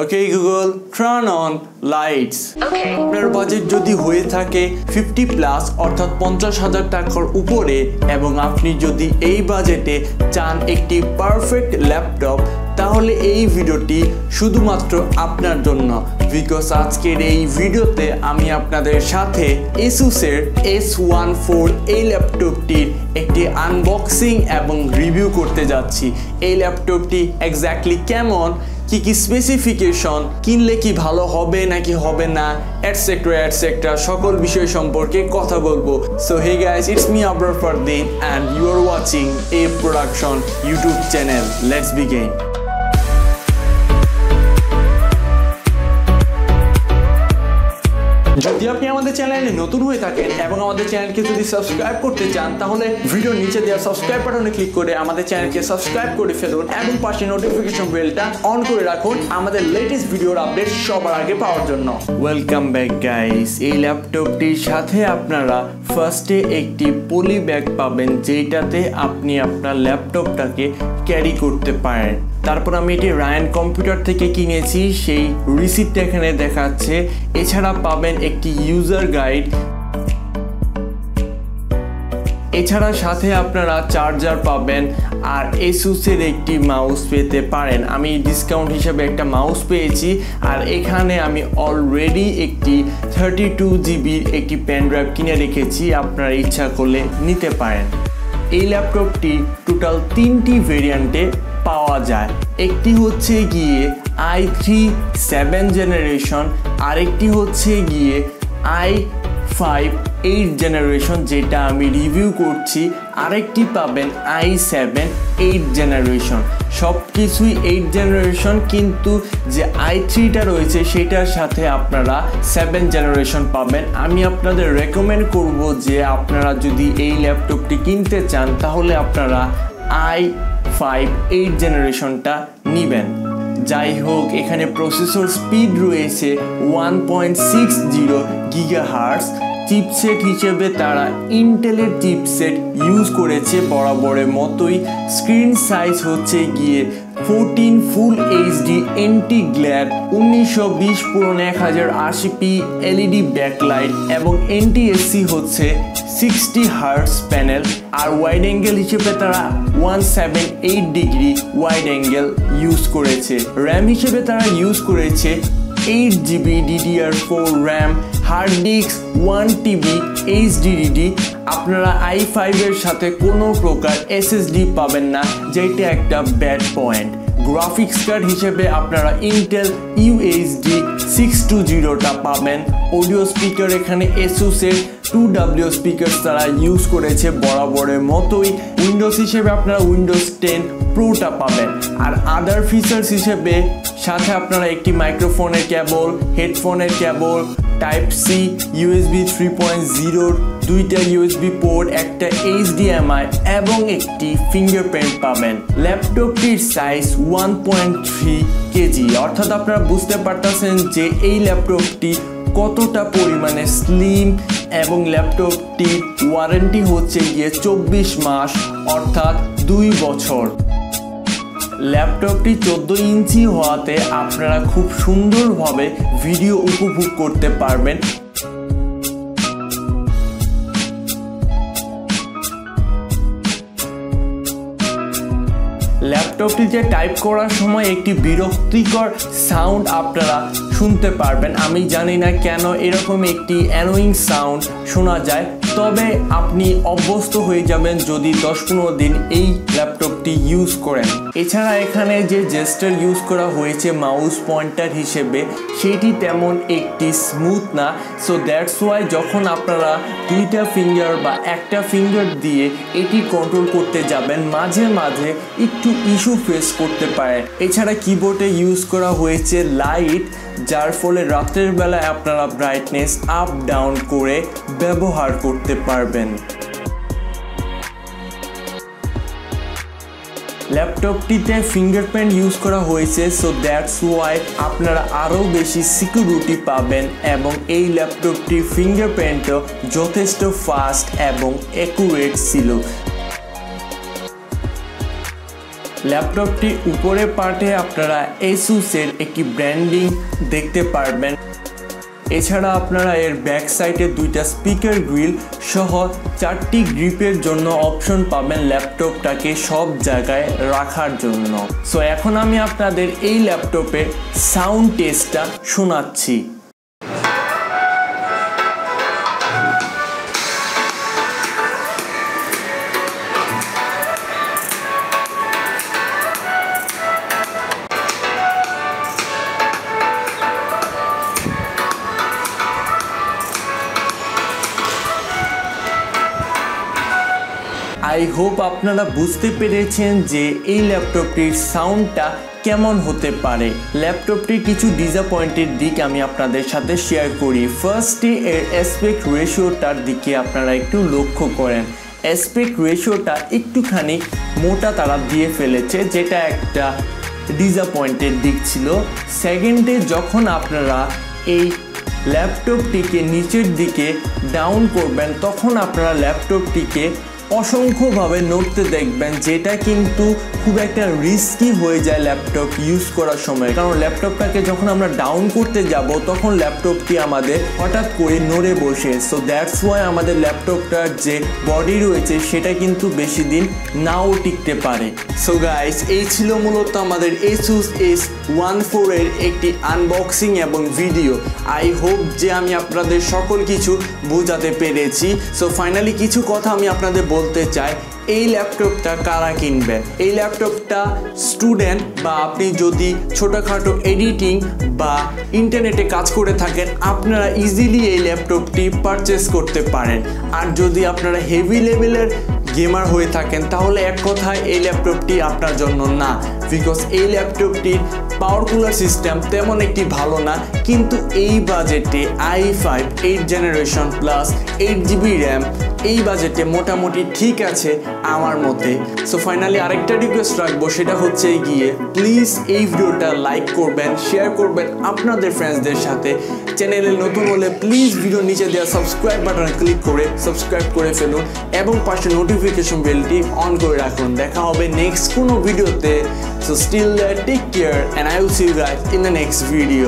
Okay Google, turn on lights. Okay. আপনার budget যদি হয়ে থাকে 50 প্লাস অর্থাৎ 50,000 টাকার উপরে এবং আপনি যদি এই বাজেটে চান একটি পারফেক্ট ল্যাপটপ তাহলে এই ভিডিওটি শুধুমাত্র আপনার জন্য বিকজ আজকের এই ভিডিওতে আমি আপনাদের সাথে Asus এর S14 এই ল্যাপটপটির একটি আনবক্সিং এবং রিভিউ করতে যাচ্ছি। এই ল্যাপটপটি এক্স্যাক্টলি কেমন, কি স্পেসিফিকেশন, কিনলে কি ভালো হবে নাকি হবে না, এটসেট্রা সকল বিষয় সম্পর্কে কথা বলবো। So hey guys, it's me Abrar Fardin and you are watching A Production YouTube channel. Let's begin. যদি আপনি আমাদের চ্যানেলে নতুন হয়ে থাকেন এবং আমাদের চ্যানেলকে যদি সাবস্ক্রাইব করতে চান তাহলে ভিডিওর নিচে দেওয়া সাবস্ক্রাইব বাটনে ক্লিক করে আমাদের চ্যানেলকে সাবস্ক্রাইব করে ফেলুন এবং পাশে নোটিফিকেশন বেলটা অন করে রাখুন আমাদের লেটেস্ট ভিডিওর আপডেট সবার আগে পাওয়ার জন্য। Welcome back guys. এই ল্যাপটপটির সাথে আপনারা ফার্স্টে একটি পলি ব্যাগ পাবেন যেটাতে আপনি আপনার ল্যাপটপটাকে ক্যারি করতে পারেন। তারপর আমি এটি রায়ান কম্পিউটার থেকে কিনেছি, সেই রিসিপ্টটা এখানে দেখাচ্ছে। এছাড়া পাবেন একটি ইউজার গাইড, এছাড়া সাথে আপনারা চার্জার পাবেন আর Asus এর একটি মাউস পেতে পারেন। আমি ডিসকাউন্ট হিসেবে একটা মাউস পেয়েছি আর এখানে আমি অলরেডি একটি 32 GB একটি পেন ড্রাইভ কিনে রেখেছি, আপনারা ইচ্ছা করলে নিতে পারেন। এই ল্যাপটপটি টোটাল 3টি ভেরিয়েন্টে পাওয়া যায়। একটি হচ্ছে গিয়ে i3 7 জেনারেশন, আরেকটি হচ্ছে গিয়ে i5 8 জেনারেশন যেটা আমি রিভিউ করছি, আরেকটি পাবেন i7 8 জেনারেশন। সব কিছুই 8 জেনারেশন, কিন্তু যে i3টা রয়েছে সেটার সাথে আপনারা 7 জেনারেশন পাবেন। আমি আপনাদের রেকমেন্ড করব যে আপনারা যদি এই ল্যাপটপটি কিনতে চান তাহলে আপনারা i5 8 জেনারেশনটা নেবেন। যাই হোক, এখানে প্রসেসর স্পিড রয়েছে 1.60 GHz। চিপসেট হিসেবে তারা ইন্টেলের চিপসেট ইউজ করেছে বরাবরের মতোই। স্ক্রিন সাইজ হচ্ছে গিয়ে 14 full HD anti glare 1920x1080p LED backlight এবং NTSC হচ্ছে 60 Hz প্যানেল। আর ওয়াইড অ্যাঙ্গেল হিসেবে তারা 178 ডিগ্রি ওয়াইড অ্যাঙ্গেল ইউজ করেছে। র্যাম হিসেবে তারা ইউজ করেছে 8GB DDR4 RAM, hard disk 1TB HDD। আপনারা i5 এর সাথে কোনো প্রকার SSD পাবেন না, যেটা একটা ব্যাড পয়েন্ট। গ্রাফিক্স কার্ড হিসেবে আপনারা ইন্টেল UHD 620টা পাবেন। অডিও স্পিকার এখানে Asus এর 2W স্পিকার তারা ইউজ করেছে বরাবরের মতোই। উইন্ডোজ হিসেবে আপনারা উইন্ডোজ 10 প্রোটা পাবেন। আর আদার ফিচার্স হিসেবে সাথে আপনারা একটি মাইক্রোফোনের কেবল, হেডফোনের কেবল, Type-C, USB 3.0, দুইটা USB পোর্ট, একটা HDMI এবং একটি ফিঙ্গারপ্রিন্ট পাবেন। ল্যাপটপটির সাইজ 1.3 কেজি, অর্থাৎ আপনারা বুঝতে পারতেছেন যে এই ল্যাপটপটি কতটা পরিমাণে স্লিম এবং ল্যাপটপটির ওয়ারেন্টি হচ্ছে গিয়ে 24 মাস অর্থাৎ 2 বছর। ল্যাপটপটি 14 ইঞ্চি হওয়াতে আপনারা খুব সুন্দরভাবে ভিডিও উপভোগ করতে পারবেন। ল্যাপটপটিতে টাইপ করার সময় একটি বিরক্তিকর সাউন্ড আপনারা শুনতে পারবেন। আমি জানি না কেন এরকম একটি অ্যানোয়িং সাউন্ড শোনা যায়, তবে আপনি অভ্যস্ত হয়ে যাবেন যদি 10-15 দিন এই ল্যাপটপটি ইউজ করেন। এছাড়া এখানে যে জেস্টার ইউজ করা হয়েছে মাউস পয়েন্টার হিসেবে সেটি তেমন একটি স্মুথ না। সো দ্যাটস ওয়াই যখন আপনারা দুইটা ফিঙ্গার বা একটা ফিঙ্গার দিয়ে এটি কন্ট্রোল করতে যাবেন মাঝে মাঝে একটু ইস্যু ফেস করতে পারে। এছাড়া কিবোর্ডে ইউজ করা হয়েছে লাইট, যার ফলে রাতের বেলায় আপনারা ব্রাইটনেস আপ ডাউন করে ব্যবহার করতে পারবেন। ল্যাপটপটিতে ফিঙ্গারপ্রিন্ট ইউজ করা হয়েছে, সো দ্যাটস ওয়াই আপনারা আরও বেশি সিকিউরিটি পাবেন এবং এই ল্যাপটপটির ফিঙ্গারপ্রিন্টও যথেষ্ট ফাস্ট এবং অ্যাকুরেট ছিল। ল্যাপটপটি উপরের পার্টে আপনারা ASUS-এর একটি ব্র্যান্ডিং দেখতে পারবেন। এছাড়া আপনারা এর ব্যাক সাইডে দুইটা স্পিকার গ্রিল সহ 4টি গ্রিপের জন্য অপশন পাবেন ল্যাপটপটাকে সব জায়গায় রাখার জন্য। সো এখন আমি আপনাদের এই ল্যাপটপের সাউন্ড টেস্টটা শোনাচ্ছি। আই হোপ আপনারা বুঝতে পেরেছেন যে এই ল্যাপটপটির সাউন্ডটা কেমন হতে পারে। ল্যাপটপটির কিছু ডিসঅ্যাপয়েন্টেড দিক আমি আপনাদের সাথে শেয়ার করি। ফার্স্টে এর অ্যাসপেক্ট রেশিওটার দিকে আপনারা একটু লক্ষ্য করেন। অ্যাসপেক্ট রেশিওটা একটুখানি মোটা তারা দিয়ে ফেলেছে, যেটা একটা ডিসঅ্যাপয়েন্টেড দিক ছিল। সেকেন্ডে যখন আপনারা এই ল্যাপটপটিকে নিচের দিকে ডাউন করবেন তখন আপনারা ল্যাপটপটিকে অসংখ্যভাবে নড়তে দেখবেন, যেটা কিন্তু খুব একটা রিস্কি হয়ে যায় ল্যাপটপ ইউজ করার সময়। কারণ ল্যাপটপটাকে যখন আমরা ডাউন করতে যাব তখন ল্যাপটপটি আমাদের হঠাৎ করে নড়ে বসে। সো দ্যাটস ওয়াই আমাদের ল্যাপটপটার যে বডি রয়েছে সেটা কিন্তু বেশি দিন নাও টিকতে পারে। সো গাইস, এই ছিল মূলত আমাদের ASUS S14 এর একটি আনবক্সিং এবং ভিডিও। আই হোপ যে আমি আপনাদের সকল কিছু বোঝাতে পেরেছি। সো ফাইনালি কিছু কথা আমি আপনাদের বলতে চাই। এই ল্যাপটপটা কারা কিনবেন? এই ল্যাপটপটা স্টুডেন্ট বা আপনি যদি ছোটোখাটো এডিটিং বা ইন্টারনেটে কাজ করে থাকেন আপনারা ইজিলি এই ল্যাপটপটি পারচেস করতে পারেন। আর যদি আপনারা হেভি লেভেলের গেমার হয়ে থাকেন তাহলে এক কথায় এই ল্যাপটপটি আপনার জন্য না, বিকজ এই ল্যাপটপটির পাওয়ার কুলার সিস্টেম তেমন একটি ভালো না। কিন্তু এই বাজেটে i5 8 generation plus 8GB RAM এই বাজেটে মোটামুটি ঠিক আছে আমার মতে। সো ফাইনালি আরেকটা রিকোয়েস্ট রাখবো, সেটা হচ্ছে গিয়ে প্লিজ এই ভিডিওটা লাইক করবেন, শেয়ার করবেন আপনাদের ফ্রেন্ডসদের সাথে। চ্যানেলে নতুন হলে প্লিজ ভিডিও নিচে দেওয়া সাবস্ক্রাইব বাটনে ক্লিক করে সাবস্ক্রাইব করে ফেলুন এবং পাশে নোটিফিকেশন বেলটি অন করে রাখুন। দেখা হবে নেক্সট কোনো ভিডিওতে। So still take care and I will see you guys in the next video.